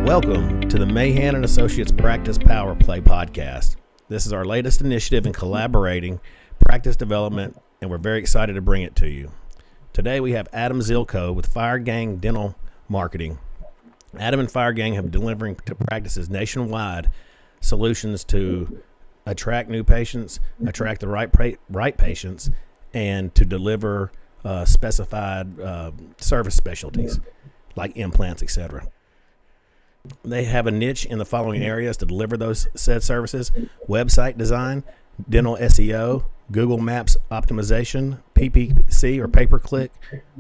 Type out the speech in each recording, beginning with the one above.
Welcome to the Mahan and Associates Practice Power Play podcast. This is our latest initiative in collaborating practice development, and we're very excited to bring it to you. Today we have Adam Zilko with Firegang Dental Marketing. Adam and Firegang have been delivering to practices nationwide solutions to attract new patients, attract the right patients, and to deliver specified service specialties like implants, etc. They have a niche in the following areas to deliver those said services: website design, dental SEO, Google Maps optimization, PPC or pay-per-click,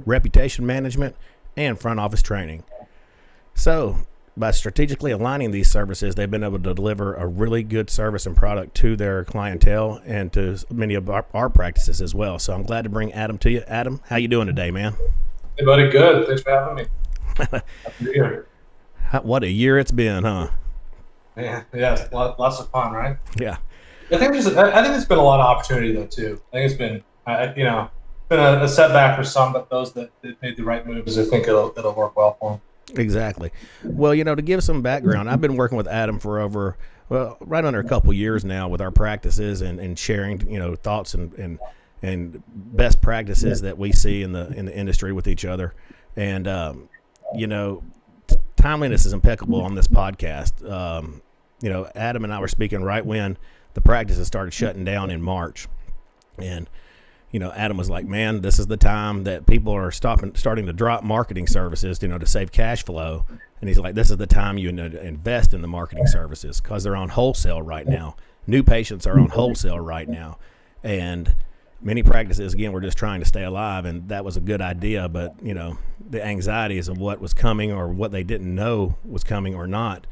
reputation management, and front office training. So by strategically aligning these services, they've been able to deliver a really good service and product to their clientele and to many of our practices as well. So I'm glad to bring Adam to you. Adam, how you doing today, man? Hey, buddy. Good. Thanks for having me. Happy to be here. What a year it's been, huh? Yeah, lots of fun, right? Yeah. I think there's been a lot of opportunity though too. I think it's been, been a setback for some, but those that made the right moves, I think it'll work well for them. Exactly. Well, to give some background, I've been working with Adam for right under a couple years now with our practices and sharing, thoughts and best practices that we see in the industry with each other. And, timeliness is impeccable on this podcast. Adam and I were speaking right when the practices started shutting down in March. And, Adam was like, man, this is the time that people are starting to drop marketing services, to save cash flow. And he's like, this is the time you invest in the marketing services because they're on wholesale right now. New patients are on wholesale right now. And many practices, again, we're just trying to stay alive, and that was a good idea. But, the anxieties of what was coming or what they didn't know was coming or not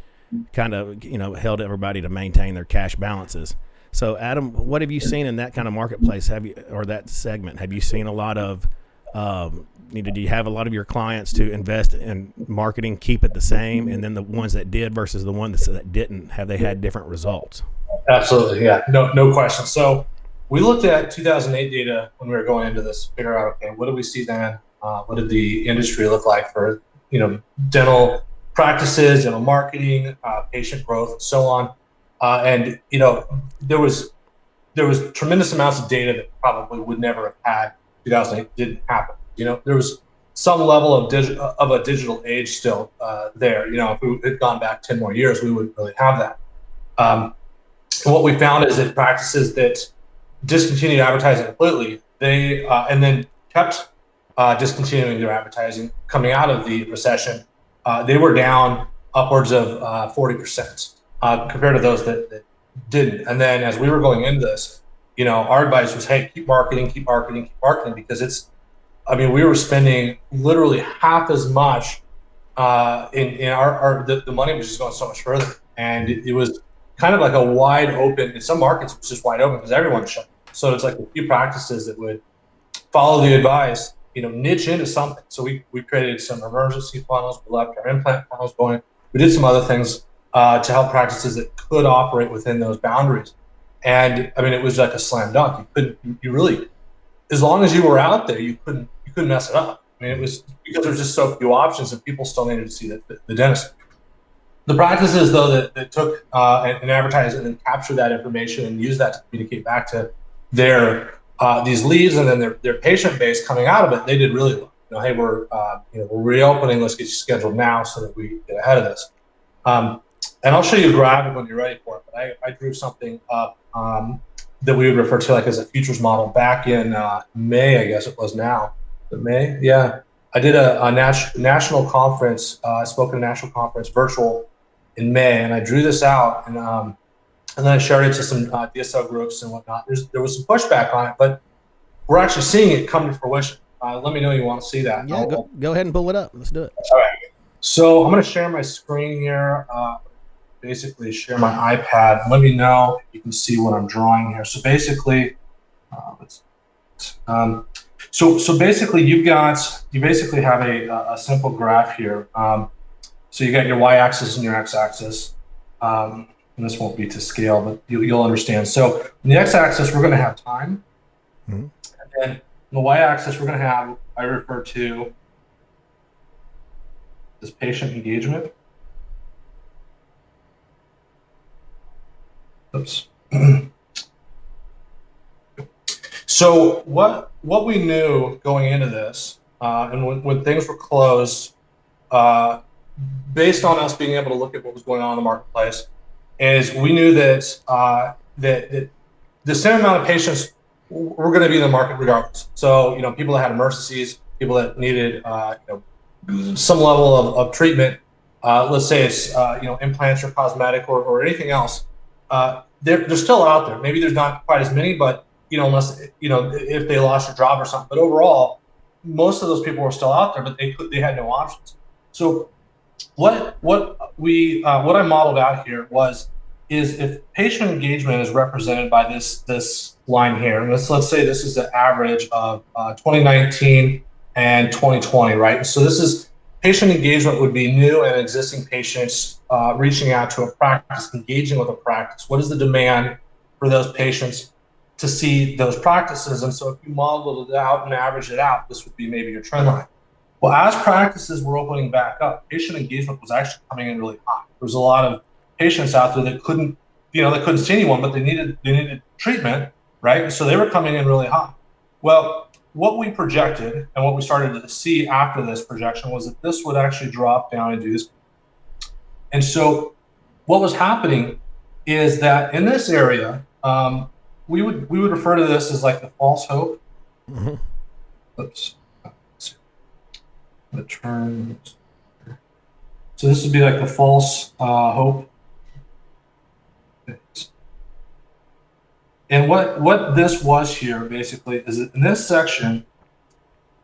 kind of, held everybody to maintain their cash balances. So, Adam, what have you seen in that kind of marketplace? Or that segment? Have you seen a lot of, do you have a lot of your clients to invest in marketing, keep it the same, and then the ones that did versus the ones that didn't, have they had different results? Absolutely, yeah, no question. So we looked at 2008 data when we were going into this, figure out, okay, what did we see then? What did the industry look like for, dental practices, dental marketing, patient growth, and so on. And there was tremendous amounts of data that probably would never have had 2008 didn't happen. There was some level of a digital age still there. If we had gone back 10 more years, we wouldn't really have that. What we found is that practices that discontinued advertising completely, they and then kept discontinuing their advertising coming out of the recession, they were down upwards of 40% compared to those that didn't. And then as we were going into this, our advice was, hey, keep marketing, because we were spending literally half as much in our the money was just going so much further. And it was kind of like a wide open, in some markets it was just wide open because everyone shut. So it's like a few practices that would follow the advice, niche into something. So we created some emergency funnels. We left our implant funnels going. We did some other things to help practices that could operate within those boundaries. And it was like a slam dunk. You really, as long as you were out there, you couldn't mess it up. It was because there's just so few options and people still needed to see the dentist. The practices, though, that took and advertised and then captured that information and used that to communicate back to their these leads and then their patient base coming out of it, they did really well. Hey, we're reopening. Let's get you scheduled now so that we get ahead of this. And I'll show you a graphic when you're ready for it. But I drew something up that we would refer to like as a futures model back in May, I guess it was now. May, yeah. I did a national conference. I spoke at a national conference, virtual, in May, and I drew this out, and then I shared it to some DSO groups and whatnot. There was some pushback on it, but we're actually seeing it come to fruition. Let me know you want to see that. Yeah, go ahead and pull it up. Let's do it. All right. So I'm going to share my screen here. Basically, share my iPad. Let me know if you can see what I'm drawing here. So basically, So basically, you basically have a simple graph here. So you got your y-axis and your x-axis. And this won't be to scale, but you'll understand. So on the x-axis, we're going to have time. Mm-hmm. And then on the y-axis, we're going to have, I refer to this patient engagement. Oops. So what we knew going into this, and when things were closed, based on us being able to look at what was going on in the marketplace, is we knew that that the same amount of patients were going to be in the market regardless. So people that had emergencies, people that needed some level of treatment. Let's say it's implants or cosmetic or anything else. They're still out there. Maybe there's not quite as many, but unless if they lost their job or something. But overall, most of those people were still out there, but they had no options. So what I modeled out here is if patient engagement is represented by this line here, and let's say this is the average of 2019 and 2020, right? So this is patient engagement would be new and existing patients reaching out to a practice, engaging with a practice. What is the demand for those patients to see those practices? And so if you modeled it out and averaged it out, this would be maybe your trend line. Well, as practices were opening back up, patient engagement was actually coming in really high. There was a lot of patients out there that couldn't see anyone, but they needed treatment, right? So they were coming in really high. Well, what we projected and what we started to see after this projection was that this would actually drop down and do this. And so what was happening is that in this area, we would refer to this as like the false hope. Mm-hmm. Oops. The term. So this would be like the false hope. And what this was here basically is that in this section,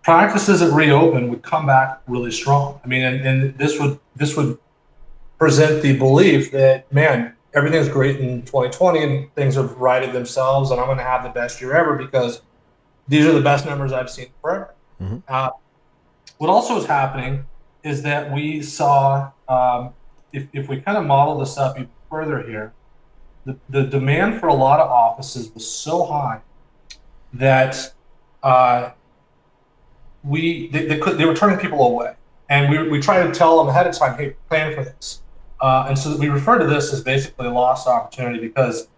practices that reopen would come back really strong. I mean, and this would present the belief that, man, everything's great in 2020 and things have righted themselves and I'm going to have the best year ever because these are the best numbers I've seen forever. Mm-hmm. What also is happening is that we saw, if we kind of model this up even further here, the demand for a lot of offices was so high that they were turning people away. And we tried to tell them ahead of time, hey, plan for this. And so we refer to this as basically a lost opportunity because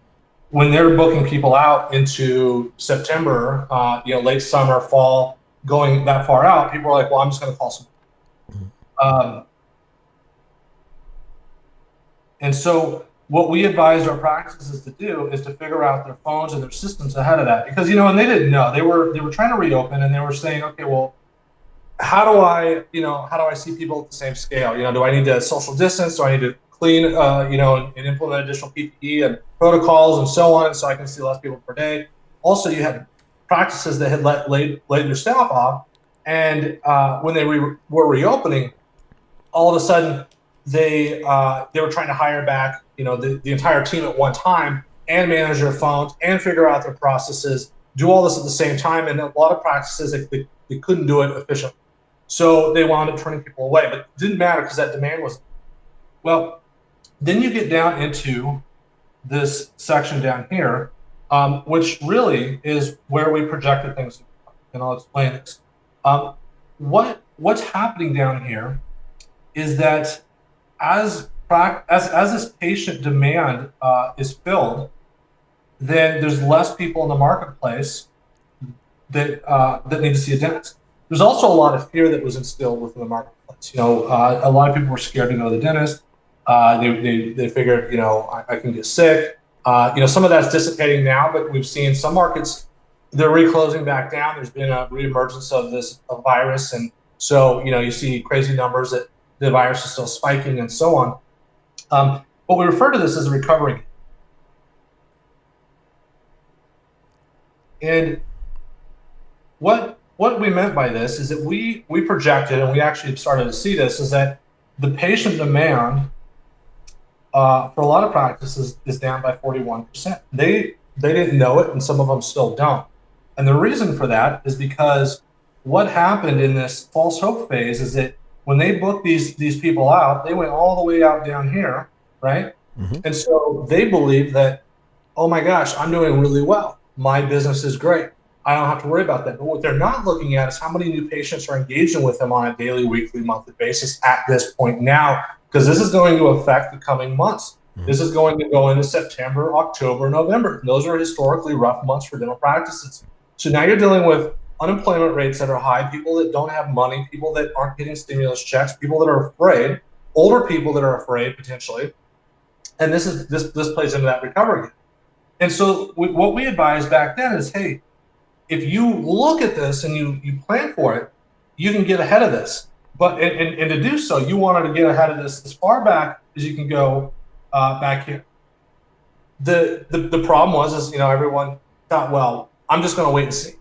when they're booking people out into September, late summer, fall, going that far out, people are like, well, I'm just going to call someone. And so what we advised our practices to do is to figure out their phones and their systems ahead of that because, and they didn't know. They were trying to reopen and they were saying, okay, well, how do I see people at the same scale? Do I need to social distance? Do I need to clean, and implement additional PPE and protocols and so on so I can see less people per day? Also, you had practices that had laid their staff off, and when they were reopening, all of a sudden they were trying to hire back the entire team at one time and manage their phones and figure out their processes, do all this at the same time, and a lot of practices they couldn't do it efficiently, so they wound up turning people away. But it didn't matter because that demand was well. Then you get down into this section down here, which really is where we projected things, and I'll explain this. What's happening down here is that as this patient demand is filled, then there's less people in the marketplace that need to see a dentist. There's also a lot of fear that was instilled within the marketplace. A lot of people were scared to go to the dentist. They figured, I can get sick. Some of that's dissipating now, but we've seen some markets, they're reclosing back down. There's been a reemergence of this virus. And so, you see crazy numbers that the virus is still spiking and so on. But we refer to this as a recovery. And what we meant by this is that we projected, and we actually started to see this, is that the patient demand for a lot of practices is down by 41%. They didn't know it, and some of them still don't. And the reason for that is because what happened in this false hope phase is that when they booked these people out, they went all the way out down here, right? Mm-hmm. And so they believe that, oh my gosh, I'm doing really well. My business is great. I don't have to worry about that. But what they're not looking at is how many new patients are engaging with them on a daily, weekly, monthly basis at this point now, because this is going to affect the coming months. This is going to go into September, October, November. Those are historically rough months for dental practices. So now you're dealing with unemployment rates that are high, people that don't have money, people that aren't getting stimulus checks, people that are afraid, older people that are afraid potentially. And this plays into that recovery. And so what we advised back then is, hey, if you look at this and you plan for it, you can get ahead of this. But and to do so, you wanted to get ahead of this as far back as you can go back here. The problem was everyone thought, well, I'm just going to wait and see,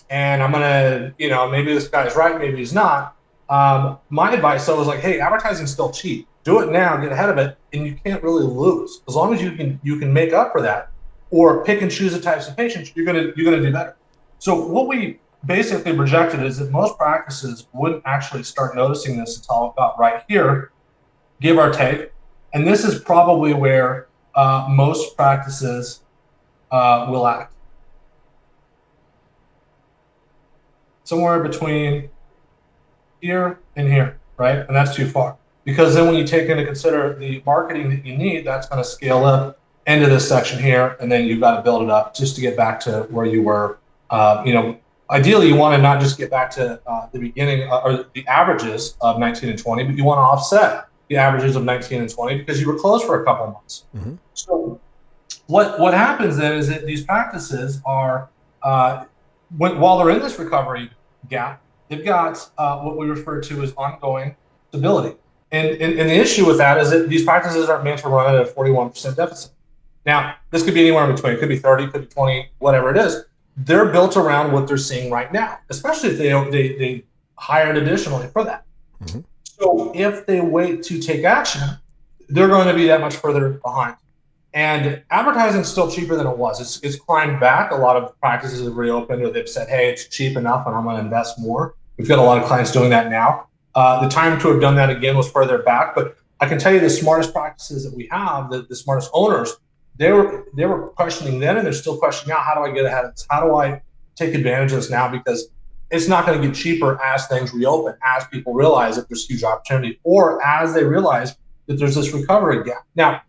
and I'm going to maybe this guy's right, maybe he's not. My advice though was like, hey, advertising's still cheap. Do it now, get ahead of it, and you can't really lose as long as you can make up for that, or pick and choose the types of patients you're gonna do better. So what we basically projected is that most practices wouldn't actually start noticing this until about right here, give or take. And this is probably where most practices will act. Somewhere between here and here, right? And that's too far. Because then when you take into consider the marketing that you need, that's going to scale up into this section here, and then you've got to build it up just to get back to where you were. Ideally, you want to not just get back to the beginning or the averages of 19 and 20, but you want to offset the averages of 19 and 20 because you were closed for a couple months. Mm-hmm. So what happens then is that these practices are, while they're in this recovery gap, they've got what we refer to as ongoing stability. And the issue with that is that these practices aren't meant to run at a 41% deficit. Now, this could be anywhere in between. It could be 30, it could be 20, whatever it is. They're built around what they're seeing right now, especially if they hired additionally for that. Mm-hmm. So if they wait to take action, they're going to be that much further behind. And advertising is still cheaper than it was. It's climbed back. A lot of practices have reopened, or they've said, hey, it's cheap enough and I'm going to invest more. We've got a lot of clients doing that now. The time to have done that again was further back. But I can tell you the smartest practices that we have, the smartest owners, they were questioning then, and they're still questioning now, how do I get ahead of this? How do I take advantage of this now? Because it's not going to get cheaper as things reopen, as people realize that there's huge opportunity, or as they realize that there's this recovery gap. Now,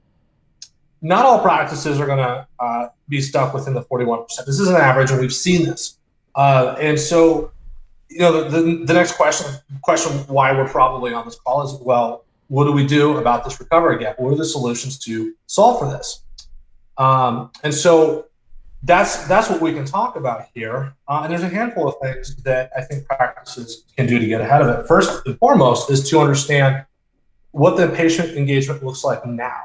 not all practices are going to be stuck within the 41%. This is an average, and we've seen this. And so, the next question why we're probably on this call is, well, what do we do about this recovery gap? What are the solutions to solve for this? And so that's what we can talk about here. And there's a handful of things that I think practices can do to get ahead of it. First and foremost is to understand what the patient engagement looks like now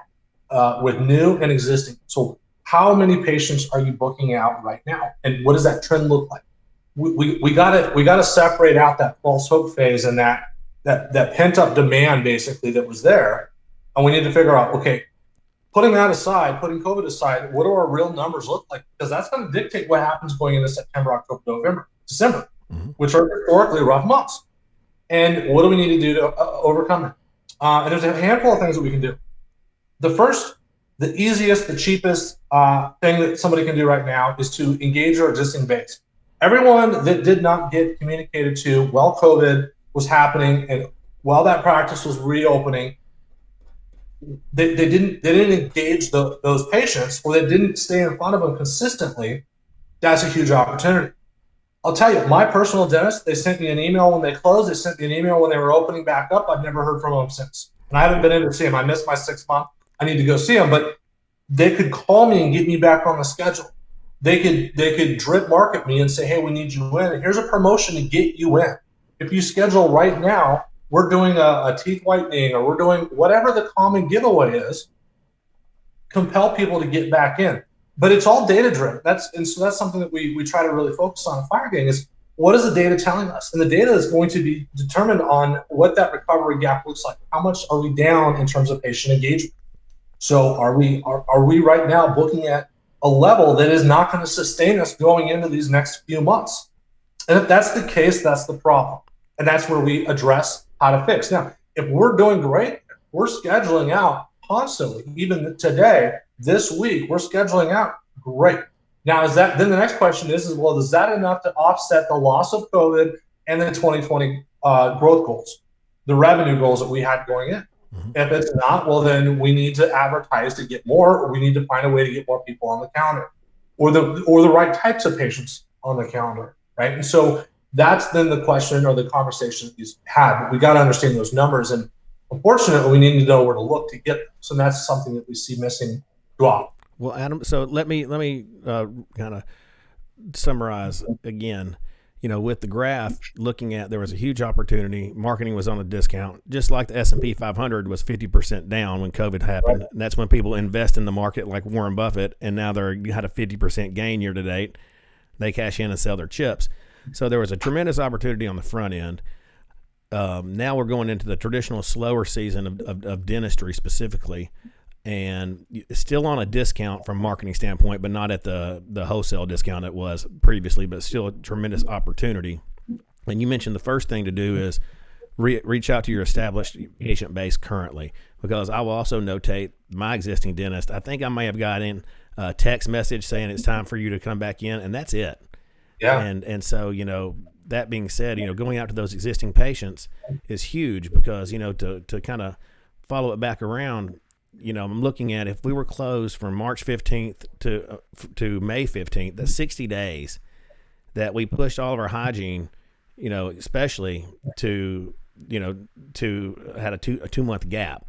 with new and existing. So how many patients are you booking out right now? And what does that trend look like? We gotta separate out that false hope phase and that pent up demand basically that was there. And we need to figure out, okay, putting that aside, putting COVID aside, what do our real numbers look like? Because that's going to dictate what happens going into September, October, November, December, mm-hmm. which are historically rough months. And what do we need to do to overcome it? And there's a handful of things that we can do. The first, the easiest, the cheapest thing that somebody can do right now is to engage our existing base. Everyone that did not get communicated to while COVID was happening and while that practice was reopening, they didn't engage those patients, or they didn't stay in front of them consistently. That's a huge opportunity. I'll tell you, my personal dentist, they sent me an email when they closed. They sent me an email when they were opening back up. I've never heard from them since. And I haven't been in to see them. I missed my 6 month. I need to go see them. But they could call me and get me back on the schedule. They could drip market me and say, hey, we need you in. And here's a promotion to get you in. If you schedule right now, we're doing a teeth whitening, or we're doing whatever the common giveaway is, compel people to get back in. But it's all data driven. So that's something that we try to really focus on at Firegang is, what is the data telling us? And the data is going to be determined on what that recovery gap looks like. How much are we down in terms of patient engagement? So are we right now booking at a level that is not going to sustain us going into these next few months? And if that's the case, that's the problem. And that's where we address how to fix. Now, if we're doing great, we're scheduling out constantly. Even today, this week, we're scheduling out great. Now, then the next question is, well, is that enough to offset the loss of COVID and the 2020 growth goals, the revenue goals that we had going in? If it's not, well, then we need to advertise to get more, or we need to find a way to get more people on the calendar, or the right types of patients on the calendar, right? And so that's then the question or the conversation that he's had. But we got to understand those numbers, and unfortunately, we need to know where to look to get them. So that's something that we see missing too often. Well, Adam, so let me kind of summarize again. With the graph, looking at there was a huge opportunity. Marketing was on a discount, just like the S&P 500 was 50% down when COVID happened. Right. And that's when people invest in the market, like Warren Buffett, and now they're had a 50% gain year to date. They cash in and sell their chips. So there was a tremendous opportunity on the front end. Now we're going into the traditional slower season of dentistry specifically, and still on a discount from marketing standpoint, but not at the wholesale discount it was previously, but still a tremendous opportunity. And you mentioned the first thing to do is reach out to your established patient base currently, because I will also notate my existing dentist. I think I may have gotten a text message saying it's time for you to come back in, and that's it. Yeah. And so, that being said, going out to those existing patients is huge, because, to kind of follow it back around, I'm looking at, if we were closed from March 15th to May 15th, that's 60 days that we pushed all of our hygiene, especially to had a 2-month gap.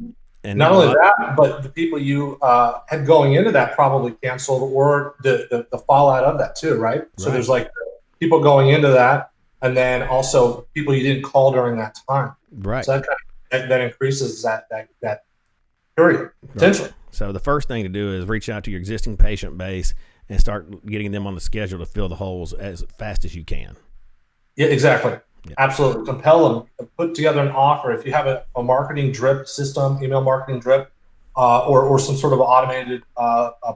And not only that, but the people you had going into that probably canceled, or the fallout of that too, right? So there's like people going into that, and then also people you didn't call during that time. Right. So that increases that period potentially. Right. So the first thing to do is reach out to your existing patient base and start getting them on the schedule to fill the holes as fast as you can. Yeah, exactly. Yeah. Absolutely. Compel them. Put together an offer. If you have a marketing drip system, email marketing drip, or some sort of automated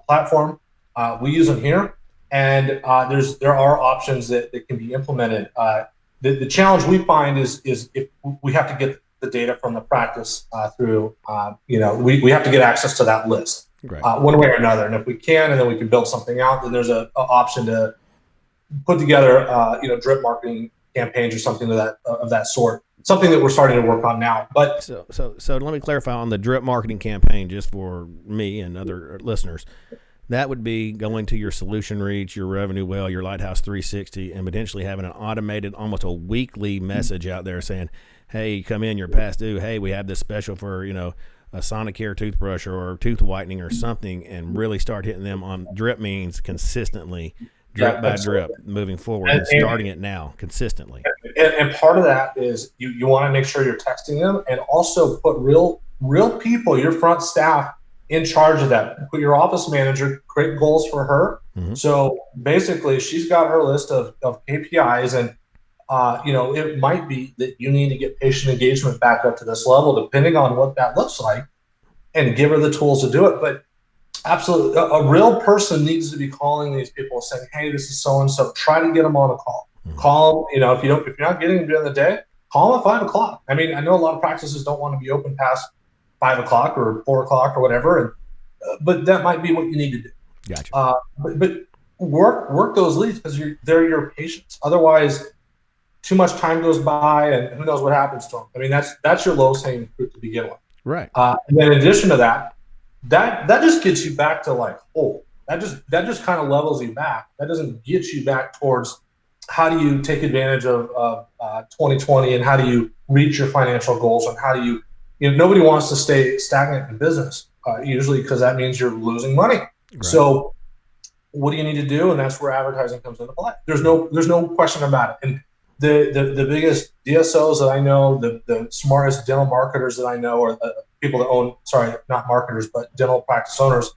platform, we use them here. And there are options that can be implemented. The challenge we find is if we have to get the data from the practice through, we have to get access to that list one way or another. And if we can, and then we can build something out, then there's an option to put together, drip marketing campaigns or something of that sort. Something that we're starting to work on now. But so let me clarify on the drip marketing campaign, just for me and other listeners. That would be going to your Solution Reach, your Revenue Well, your Lighthouse 360, and potentially having an automated, almost a weekly message out there saying, hey, come in, you're past due. Hey, we have this special for, a Sonicare toothbrush or tooth whitening or something, and really start hitting them on drip means consistently, drip by drip, moving forward, and starting it now consistently. And part of that is you want to make sure you're texting them, and also put real people, your front staff, in charge of that. Put your office manager, create goals for her. Mm-hmm. So basically, she's got her list of KPIs, and it might be that you need to get patient engagement back up to this level, depending on what that looks like, and give her the tools to do it. But absolutely, a real person needs to be calling these people, saying, "Hey, this is so and so." Try to get them on a call. Mm-hmm. Call them. If you're not getting them during the day, call them at 5 o'clock. I mean, I know a lot of practices don't want to be open past 5 o'clock or 4 o'clock or whatever, but that might be what you need to do. Gotcha. But work those leads, because they're your patients. Otherwise, too much time goes by, and who knows what happens to them. I mean, that's your lowest hanging fruit to begin with. Right. And then in addition to that just gets you back to like whole. That just kind of levels you back. That doesn't get you back towards how do you take advantage of 2020, and how do you reach your financial goals, and how do you nobody wants to stay stagnant in business, usually, because that means you're losing money. Right. So what do you need to do? And that's where advertising comes into play. There's no question about it. And the biggest DSOs that I know, the smartest dental marketers that I know, are people that own, not marketers, but dental practice owners,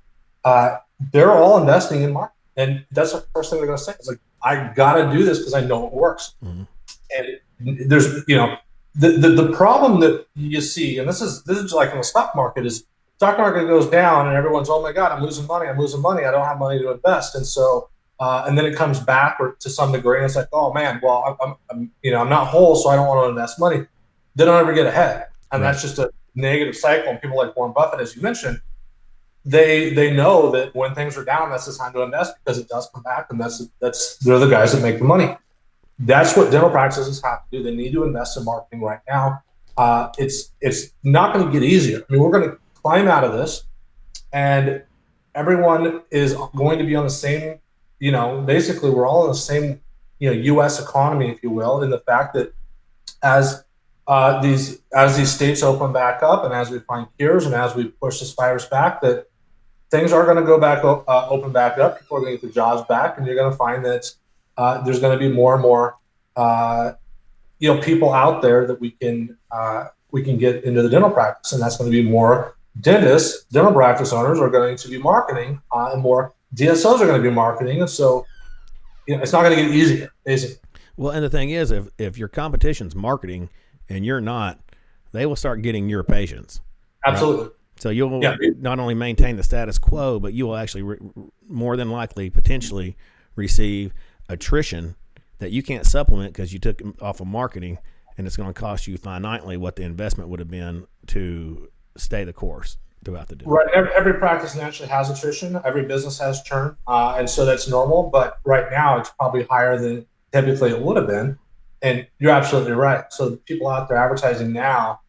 they're all investing in marketing. And that's the first thing they're going to say. It's like, I got to do this because I know it works. Mm-hmm. And there's, the problem that you see, and this is like in the stock market, is stock market goes down and everyone's, oh my God, I'm losing money. I don't have money to invest. And so, and then it comes back, or to some degree, and it's like, oh man, well, I'm not whole, so I don't want to invest money. They don't ever get ahead. And that's just a negative cycle. And people like Warren Buffett, as you mentioned, they know that when things are down, that's the time to invest, because it does come back, and they're the guys that make the money. That's what dental practices have to do. They need to invest in marketing right now. it's not going to get easier. I mean, we're going to climb out of this, and everyone is going to be on the same, basically we're all in the same, U.S. economy, if you will, in the fact that as these states open back up, and as we find cures, and as we push this virus back, that things are going to go back open back up. People are going to get their jobs back, and you're going to find that there's going to be more and more people out there that we can get into the dental practice, and that's going to be more dentists, dental practice owners are going to be marketing, and more DSOs are going to be marketing, and so it's not going to get easier, basically. Well, and the thing is, if your competition's marketing and you're not, they will start getting your patients. Absolutely. Right? So you'll not only maintain the status quo, but you will actually more than likely potentially receive attrition that you can't supplement because you took off of marketing, and it's going to cost you finitely what the investment would have been to stay the course throughout the day. Right. Every practice naturally has attrition. Every business has churn, and so that's normal. But right now, it's probably higher than typically it would have been. And you're absolutely right. So the people out there advertising now,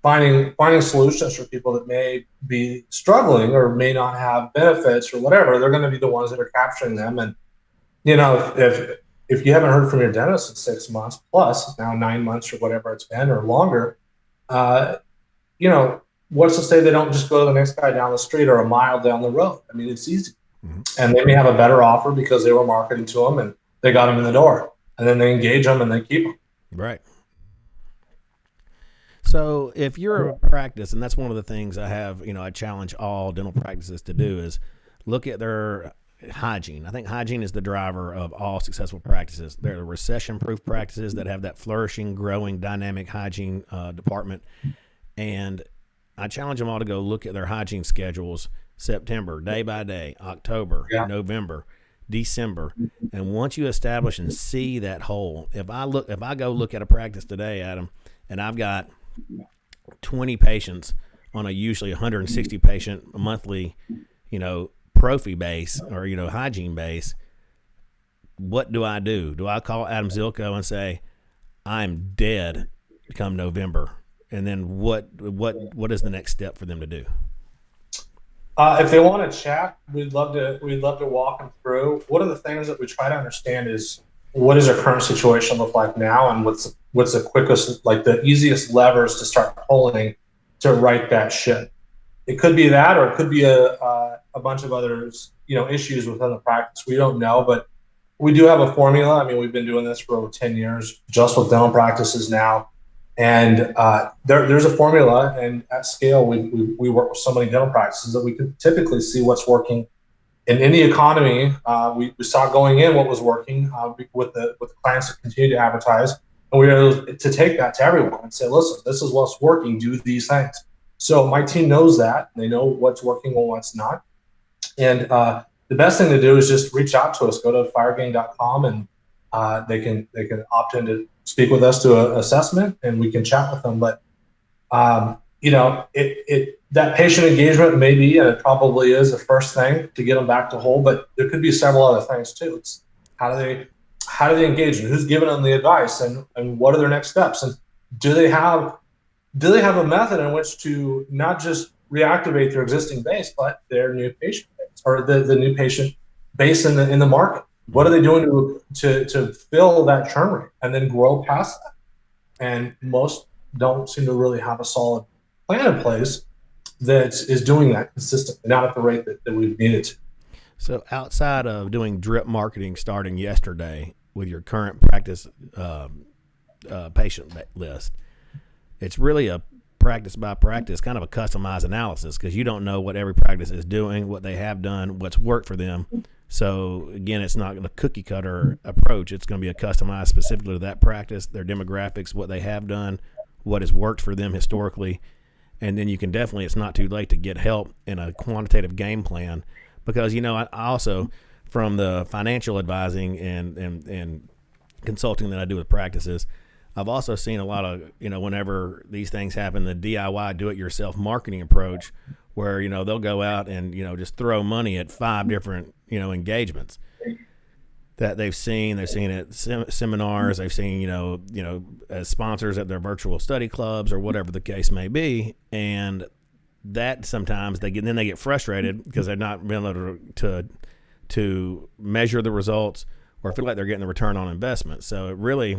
finding solutions for people that may be struggling or may not have benefits or whatever, they're going to be the ones that are capturing them. And if you haven't heard from your dentist in 6 months plus, now 9 months or whatever it's been or longer, what's to say they don't just go to the next guy down the street or a mile down the road? I mean, it's easy. Mm-hmm. And they may have a better offer because they were marketing to them and they got them in the door, and then they engage them and they keep them. Right. So if you're a practice, and that's one of the things I challenge all dental practices to do, is look at their hygiene. I think hygiene is the driver of all successful practices. They're the recession-proof practices that have that flourishing, growing, dynamic hygiene department. And I challenge them all to go look at their hygiene schedules, September, day by day, October, November, December. And once you establish and see that hole, if I go look at a practice today, Adam, and I've got 20 patients on a usually 160 patient monthly, prophy base or, hygiene base, what do I do? Do I call Adam Zilko and say, I'm dead come November? And then what is the next step for them to do? If they want to chat, we'd love to walk them through. One of the things that we try to understand is, what does their current situation look like now, and what's the quickest, like the easiest levers to start pulling to right that ship. It could be that, or it could be a bunch of other issues within the practice. We don't know, but we do have a formula. I mean, we've been doing this for over 10 years, just with dental practices now. And there's a formula, and at scale, we work with so many dental practices that we can typically see what's working in any economy. We saw going in what was working with the clients that continue to advertise, and we were able to take that to everyone and say, listen, this is what's working. Do these things. So my team knows that. They know what's working and what's not. And the best thing to do is just reach out to us. Go to firegang.com, and they can opt in to speak with us to an assessment, and we can chat with them. But that patient engagement may be, and it probably is, the first thing to get them back to whole. But there could be several other things too. It's how do they engage, and who's giving them the advice, and what are their next steps, and do they have a method in which to not just reactivate their existing base, but their new patient base, or the new patient base in the market. What are they doing to fill that churn rate and then grow past that? And most don't seem to really have a solid plan in place that is doing that consistently, not at the rate that we've needed to. So outside of doing drip marketing starting yesterday with your current practice patient list, it's really a practice by practice, kind of a customized analysis, because you don't know what every practice is doing, what they have done, what's worked for them. So again, it's not a cookie cutter approach. It's going to be a customized specifically to that practice, their demographics, what they have done, what has worked for them historically. And then you can definitely, it's not too late to get help in a quantitative game plan, because, I also, from the financial advising and consulting that I do with practices, I've also seen a lot of, whenever these things happen, the DIY do-it-yourself marketing approach, where, they'll go out and, just throw money at 5 different, engagements. that they've seen. They've seen it at seminars. They've seen, as sponsors at their virtual study clubs or whatever the case may be. And that sometimes they get frustrated because they're not being able to measure the results or feel like they're getting the return on investment. So it really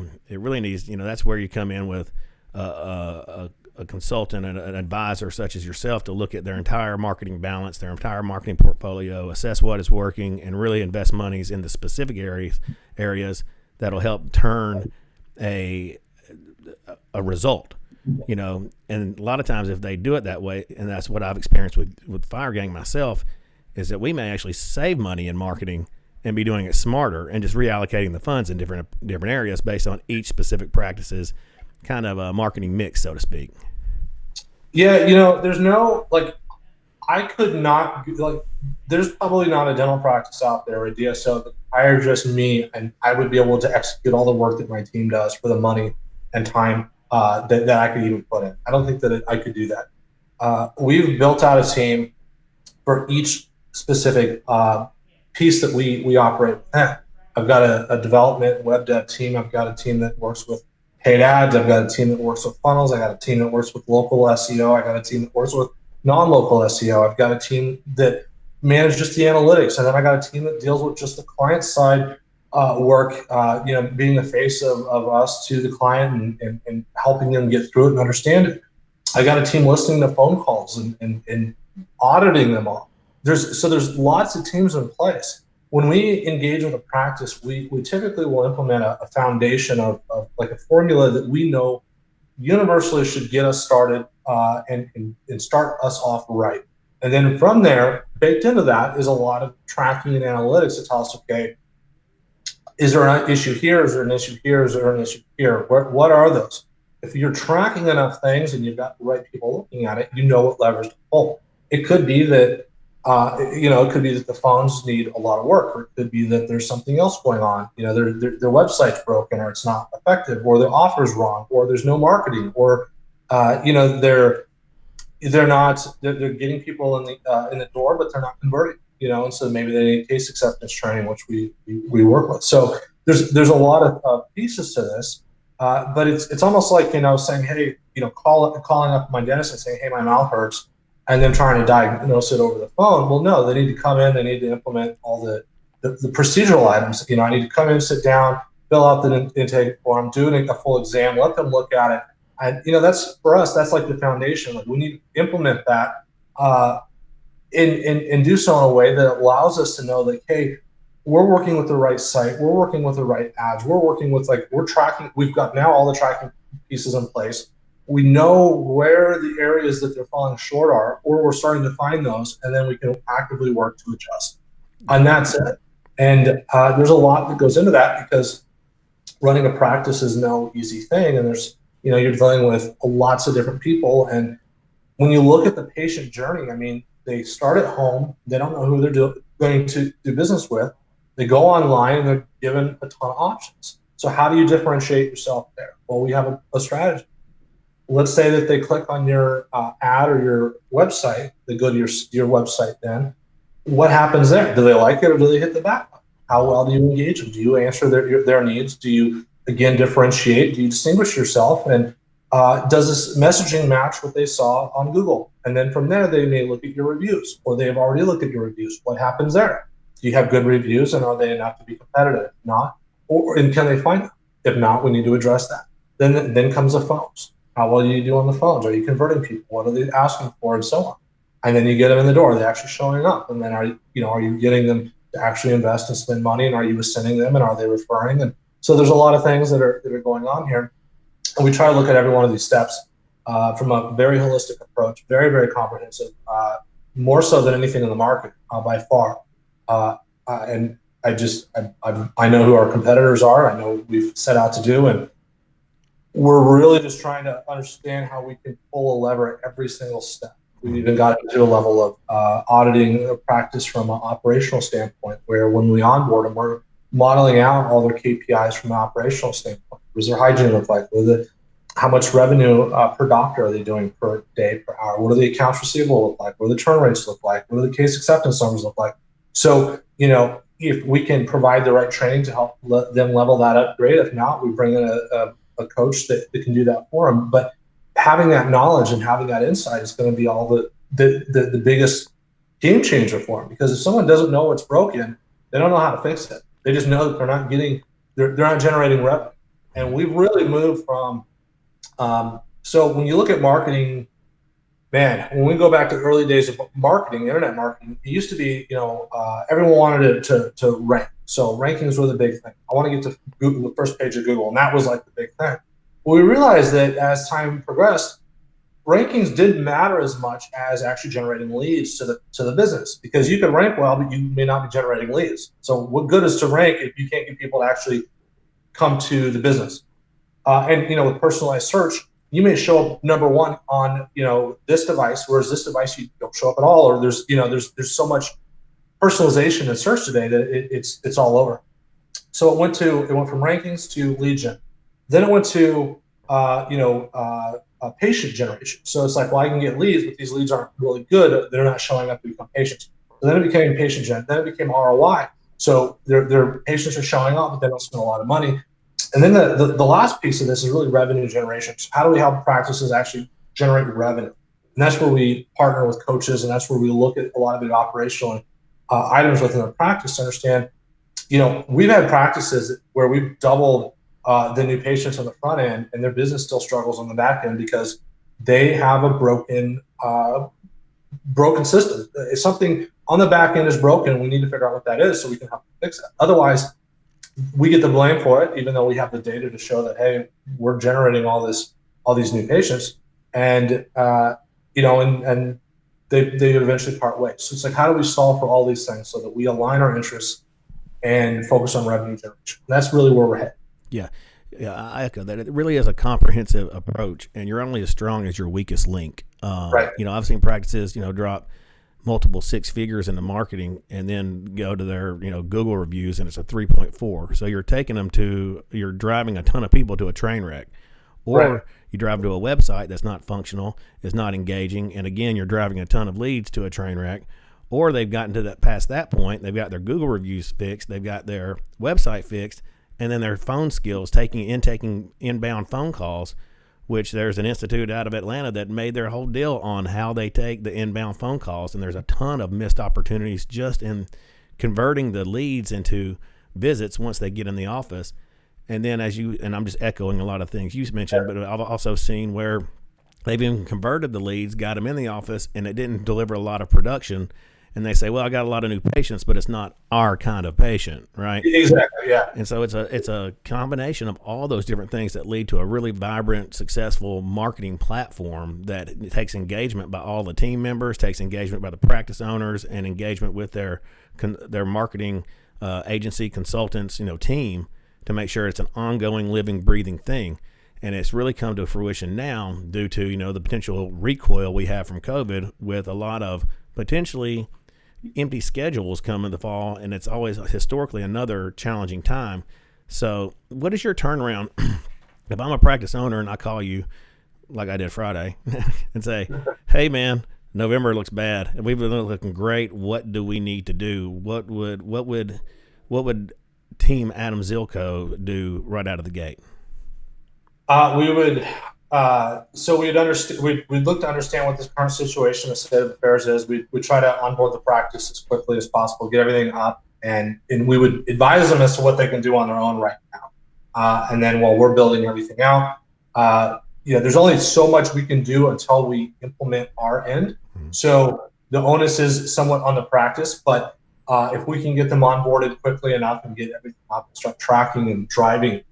needs, that's where you come in with a consultant and an advisor such as yourself to look at their entire marketing balance, their entire marketing portfolio, assess what is working, and really invest monies in the specific areas that'll help turn a result. And a lot of times if they do it that way, and that's what I've experienced with Firegang myself, is that we may actually save money in marketing and be doing it smarter and just reallocating the funds in different areas based on each specific practice's kind of a marketing mix, so to speak. Yeah, there's no, I could not, there's probably not a dental practice out there or a DSO that hired just me and I would be able to execute all the work that my team does for the money and time that I could even put in. I don't think that I could do that. We've built out a team for each specific piece that we operate with. I've got a development web dev team. I've got a team that works with paid ads. I've got a team that works with funnels. I got a team that works with local SEO. I got a team that works with non-local SEO. I've got a team that manages just the analytics. And then I got a team that deals with just the client side work, being the face of us to the client and helping them get through it and understand it. I got a team listening to phone calls and auditing them all. There's lots of teams in place. When we engage with a practice, we typically will implement a foundation of like a formula that we know universally should get us started and start us off right. And then from there, baked into that is a lot of tracking and analytics to tell us, okay, is there an issue here? Is there an issue here? Is there an issue here? What are those? If you're tracking enough things and you've got the right people looking at it, you know what levers to pull. It could be that it could be that the phones need a lot of work, or it could be that there's something else going on. Their website's broken, or it's not effective, or the offer's wrong, or there's no marketing, or they're getting people in the door, but they're not converting. And so maybe they need case acceptance training, which we work with. So there's a lot of pieces to this, but it's almost like saying, hey, calling up my dentist and saying, hey, my mouth hurts, and then trying to diagnose it over the phone. Well, no, they need to come in. They need to implement all the procedural items. I need to come in, sit down, fill out the intake form, do a full exam, let them look at it. And, that's for us, that's like the foundation. Like we need to implement that and do so in a way that allows us to know that, hey, we're working with the right site. We're working with the right ads. We're working with we're tracking. We've got now all the tracking pieces in place. We know where the areas that they're falling short are, or we're starting to find those, and then we can actively work to adjust. And that's it. And there's a lot that goes into that because running a practice is no easy thing. And there's, you're dealing with lots of different people. And when you look at the patient journey, they start at home. They don't know who they're going to do business with. They go online and they're given a ton of options. So how do you differentiate yourself there? Well, we have a strategy. Let's say that they click on your ad or your website. They go to your website then. What happens there? Do they like it or do they hit the back button? How well do you engage them? Do you answer their needs? Do you, again, differentiate? Do you distinguish yourself? And does this messaging match what they saw on Google? And then from there, they may look at your reviews, or they've already looked at your reviews. What happens there? Do you have good reviews, and are they enough to be competitive? If not, and can they find them? If not, we need to address that. Then comes the phones. How well do you do on the phones? Are you converting people? What are they asking for, and so on? And then you get them in the door. Are they actually showing up? And then are you getting them to actually invest and spend money? And are you sending them? And are they referring? And so there's a lot of things that are going on here. And we try to look at every one of these steps from a very holistic approach, very, very comprehensive, more so than anything in the market by far. And I know who our competitors are. I know what we've set out to do, and we're really just trying to understand how we can pull a lever at every single step. We've even got to a level of auditing a practice from an operational standpoint, where when we onboard them, we're modeling out all their KPIs from an operational standpoint. What does their hygiene look like? How much revenue per doctor are they doing per day, per hour? What do the accounts receivable look like? What do the turn rates look like? What do the case acceptance numbers look like? So, if we can provide the right training to help let them level that up, great. If not, we bring in a coach that can do that for them. But having that knowledge and having that insight is going to be all the biggest game changer for them. Because if someone doesn't know what's broken, they don't know how to fix it. They just know that they're not generating revenue. And we've really moved from, so when you look at marketing, man, when we go back to the early days of marketing, internet marketing, it used to be, everyone wanted to rank. So rankings were the big thing. I want to get to Google, the first page of Google, and that was like the big thing. Well, we realized that as time progressed, rankings didn't matter as much as actually generating leads to the business, because you can rank well, but you may not be generating leads. So what good is to rank if you can't get people to actually come to the business? And with personalized search, you may show up number one on this device, whereas this device you don't show up at all. Or there's so much personalization in search today that it's all over. So it went from rankings to lead gen. Then it went to patient generation. So it's like, well, I can get leads, but these leads aren't really good. They're not showing up to become patients. So then it became patient gen. Then it became ROI. So their patients are showing up, but they don't spend a lot of money. And then the last piece of this is really revenue generation. So how do we help practices actually generate revenue? And that's where we partner with coaches, and that's where we look at a lot of the operational items within the practice to understand. We've had practices where we've doubled the new patients on the front end, and their business still struggles on the back end because they have a broken system. If something on the back end is broken, we need to figure out what that is so we can help fix it. Otherwise, we get the blame for it, even though we have the data to show that, hey, we're generating all these new patients, and and they eventually part ways. So it's like, how do we solve for all these things so that we align our interests and focus on revenue generation? And that's really where we're headed. Yeah, I echo that. It really is a comprehensive approach, and you're only as strong as your weakest link. Right. I've seen practices, drop multiple six figures into marketing and then go to their, Google reviews and it's a 3.4. So you're driving a ton of people to a train wreck, or right. You drive to a website that's not functional, is not engaging. And again, you're driving a ton of leads to a train wreck, or they've gotten to past that point. They've got their Google reviews fixed. They've got their website fixed, and then their phone skills, taking inbound phone calls, which there's an institute out of Atlanta that made their whole deal on how they take the inbound phone calls. And there's a ton of missed opportunities just in converting the leads into visits once they get in the office. And then and I'm just echoing a lot of things you mentioned, but I've also seen where they've even converted the leads, got them in the office, and it didn't deliver a lot of production. And they say, well, I got a lot of new patients, but it's not our kind of patient, right? Exactly, yeah. And so it's a combination of all those different things that lead to a really vibrant, successful marketing platform that takes engagement by all the team members, takes engagement by the practice owners, and engagement with their marketing agency, consultants, team, to make sure it's an ongoing, living, breathing thing. And it's really come to fruition now due to, the potential recoil we have from COVID, with a lot of potentially empty schedules come in the fall, and it's always historically another challenging time. So what is your turnaround? If I'm a practice owner and I call you like I did Friday and say, hey man, November looks bad and we've been looking great, what do we need to do? What would team Adam Zilko do right out of the gate? We would we'd look to understand what the current situation, the state of affairs is. We try to onboard the practice as quickly as possible, get everything up, and we would advise them as to what they can do on their own right now. And then while we're building everything out, there's only so much we can do until we implement our end. Mm-hmm. So the onus is somewhat on the practice, but if we can get them onboarded quickly enough and get everything up and start tracking and driving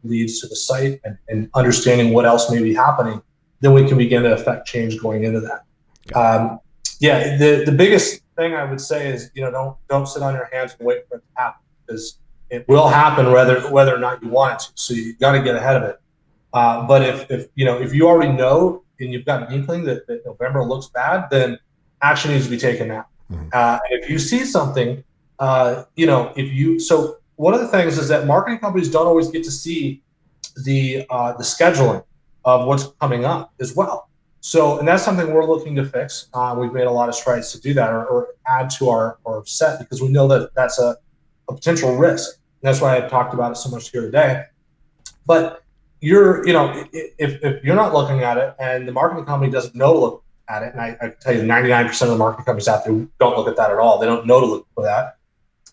leads to the site and understanding what else may be happening, then we can begin to affect change going into that. The biggest thing I would say is, don't sit on your hands and wait for it to happen, because it will happen whether or not you want it to. So you got to get ahead of it. But if you already know and you've got an inkling that November looks bad, then action needs to be taken now. Mm-hmm. If you see something, so one of the things is that marketing companies don't always get to see the scheduling of what's coming up as well. So, and that's something we're looking to fix. We've made a lot of strides to do that, or add to our set, because we know that that's a a potential risk. And that's why I talked about it so much here today. But if you're not looking at it and the marketing company doesn't know to look at it, and I can tell you 99% of the marketing companies out there don't look at that at all. They don't know to look for that.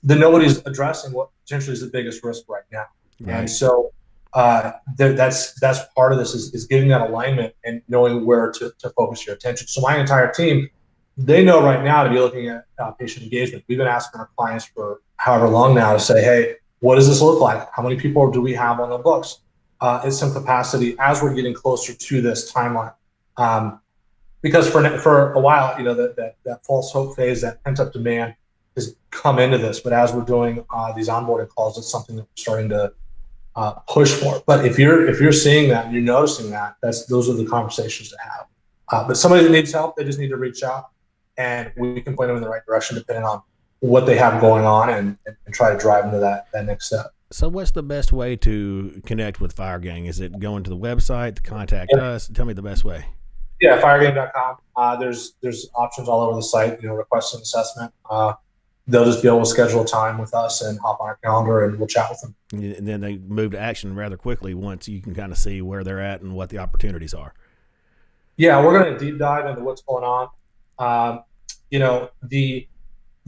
Then nobody's addressing what potentially is the biggest risk right now. Right. And so that's part of this is getting that alignment and knowing where to focus your attention. So my entire team, they know right now to be looking at patient engagement. We've been asking our clients for however long now to say, hey, what does this look like? How many people do we have on the books? In some capacity as we're getting closer to this timeline. Because for a while, that false hope phase, that pent-up demand has come into this. But as we're doing these onboarding calls, it's something that we're starting to push for. But if you're seeing that and you're noticing that, those are the conversations to have. But somebody that needs help, they just need to reach out, and we can point them in the right direction depending on what they have going on and try to drive them to that next step. So what's the best way to connect with Firegang? Is it going to the website to contact us? Tell me the best way. Yeah, firegang.com. There's options all over the site, request an assessment. They'll just be able to schedule a time with us and hop on our calendar and we'll chat with them. And then they move to action rather quickly once you can kind of see where they're at and what the opportunities are. Yeah, we're going to deep dive into what's going on. The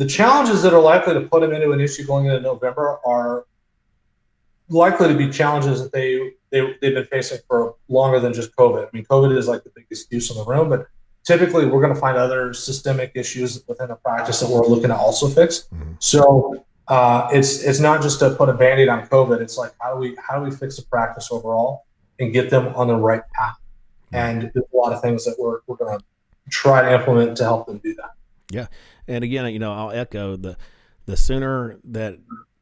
challenges that are likely to put them into an issue going into November are likely to be challenges that they've been facing for longer than just COVID. I mean, COVID is like the big excuse in the room, but typically we're going to find other systemic issues within the practice that we're looking to also fix. Mm-hmm. So it's not just to put a Band-Aid on COVID. It's like, how do we fix the practice overall and get them on the right path? Mm-hmm. And there's a lot of things that we're going to try to implement to help them do that. Yeah. And again, I'll echo the sooner that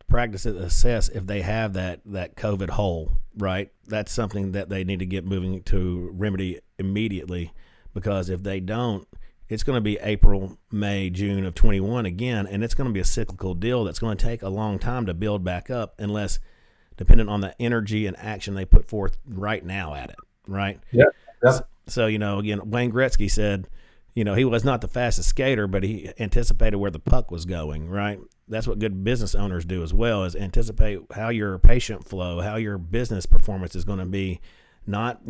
practices assess if they have that COVID hole, right? That's something that they need to get moving to remedy immediately, because if they don't, it's going to be April, May, June of 21 again, and it's going to be a cyclical deal that's going to take a long time to build back up, unless dependent on the energy and action they put forth right now at it, right? Yeah. So again, Wayne Gretzky said, he was not the fastest skater, but he anticipated where the puck was going, right? That's what good business owners do as well, is anticipate how your patient flow, how your business performance is going to be. Not,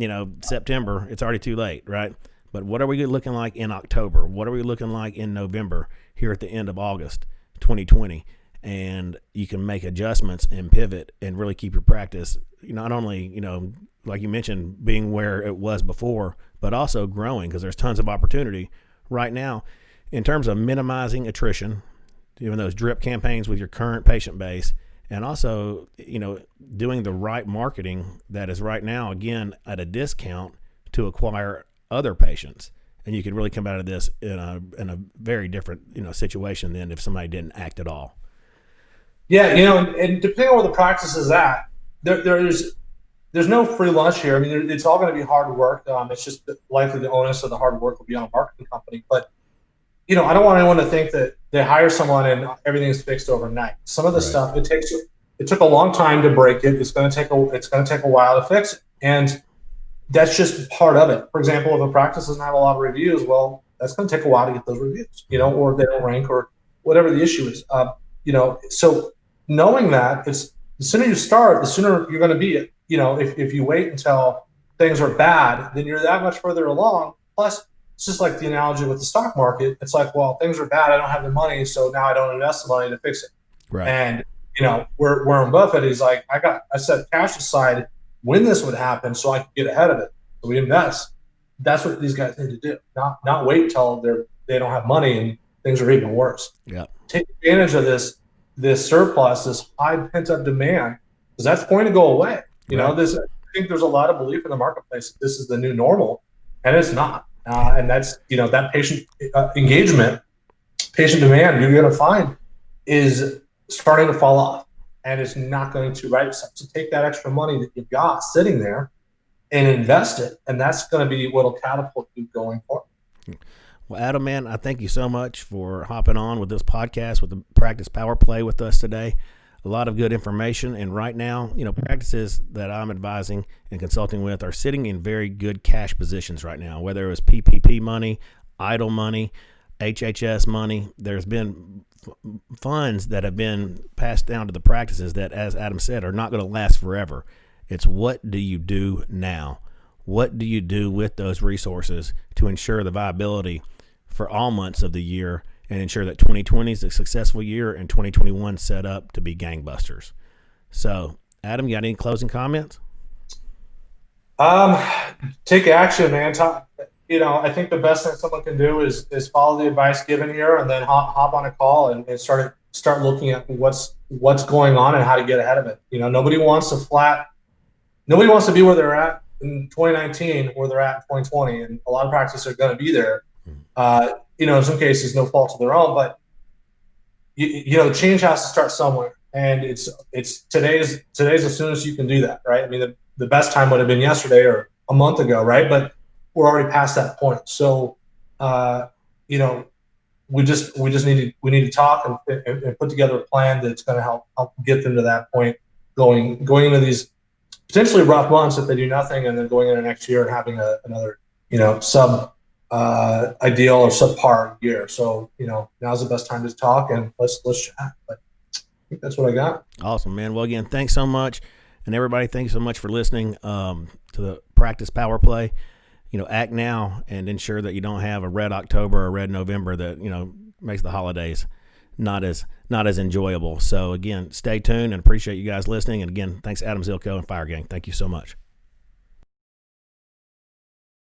September, it's already too late, right? But what are we looking like in October? What are we looking like in November, here at the end of August 2020? And you can make adjustments and pivot and really keep your practice, not only, like you mentioned, being where it was before, but also growing, because there's tons of opportunity right now in terms of minimizing attrition, doing those drip campaigns with your current patient base, and also, doing the right marketing that is right now, again, at a discount to acquire other patients. And you could really come out of this in a very different, situation than if somebody didn't act at all. Yeah, and depending on where the practice is at, there's no free lunch here. I mean, it's all going to be hard work. It's just likely the onus of the hard work will be on a marketing company. But, I don't want anyone to think that they hire someone and everything's fixed overnight. Some of the stuff, it took a long time to break it. It's going to take a while to fix it. And that's just part of it. For example, if a practice doesn't have a lot of reviews, well, that's going to take a while to get those reviews, or if they don't rank or whatever the issue is. So knowing that, it's the sooner you start, the sooner you're going to be. If you wait until things are bad, then you're that much further along. Plus, it's just like the analogy with the stock market. It's like, well, things are bad. I don't have the money, so now I don't invest the money to fix it. Right. And Warren Buffett is like, I set cash aside when this would happen so I could get ahead of it. So we invest. That's what these guys need to do. Not wait until they don't have money and things are even worse. Yeah. Take advantage of this surplus, this high pent up demand, because that's going to go away. I think there's a lot of belief in the marketplace that this is the new normal, and it's not. And that's, that patient engagement, patient demand you're going to find is starting to fall off, and it's not going to, right? So take that extra money that you've got sitting there and invest it. And that's going to be what will catapult you going forward. Well, Adam, man, I thank you so much for hopping on with this podcast with the Practice Power Play with us today. A lot of good information. And right now, practices that I'm advising and consulting with are sitting in very good cash positions right now, whether it was PPP money, idle money, HHS money. There's been funds that have been passed down to the practices that, as Adam said, are not going to last forever. It's what do you do now? What do you do with those resources to ensure the viability for all months of the year and ensure that 2020 is a successful year and 2021 set up to be gangbusters? So, Adam, you got any closing comments? Take action, man. I think the best thing someone can do is follow the advice given here, and then hop on a call and start looking at what's going on and how to get ahead of it. Nobody wants to be where they're at in 2019, where they're at in 2020, and a lot of practices are going to be there. In some cases, no fault of their own, but change has to start somewhere, and it's today's as soon as you can do that, right? I mean, the best time would have been yesterday or a month ago, right? But we're already past that point. So, we need to talk and put together a plan that's going to help get them to that point, going into these potentially rough months if they do nothing, and then going into next year and having another sub ideal or subpar year. So now's the best time to talk, and let's chat. But I think that's what I got. Awesome, man. Well, again, thanks so much, and everybody, thanks so much for listening to the Practice Power Play. Act now and ensure that you don't have a red October or a red November that makes the holidays not as enjoyable. So again, stay tuned and appreciate you guys listening. And again, thanks Adam Zilko and Firegang. Thank you so much.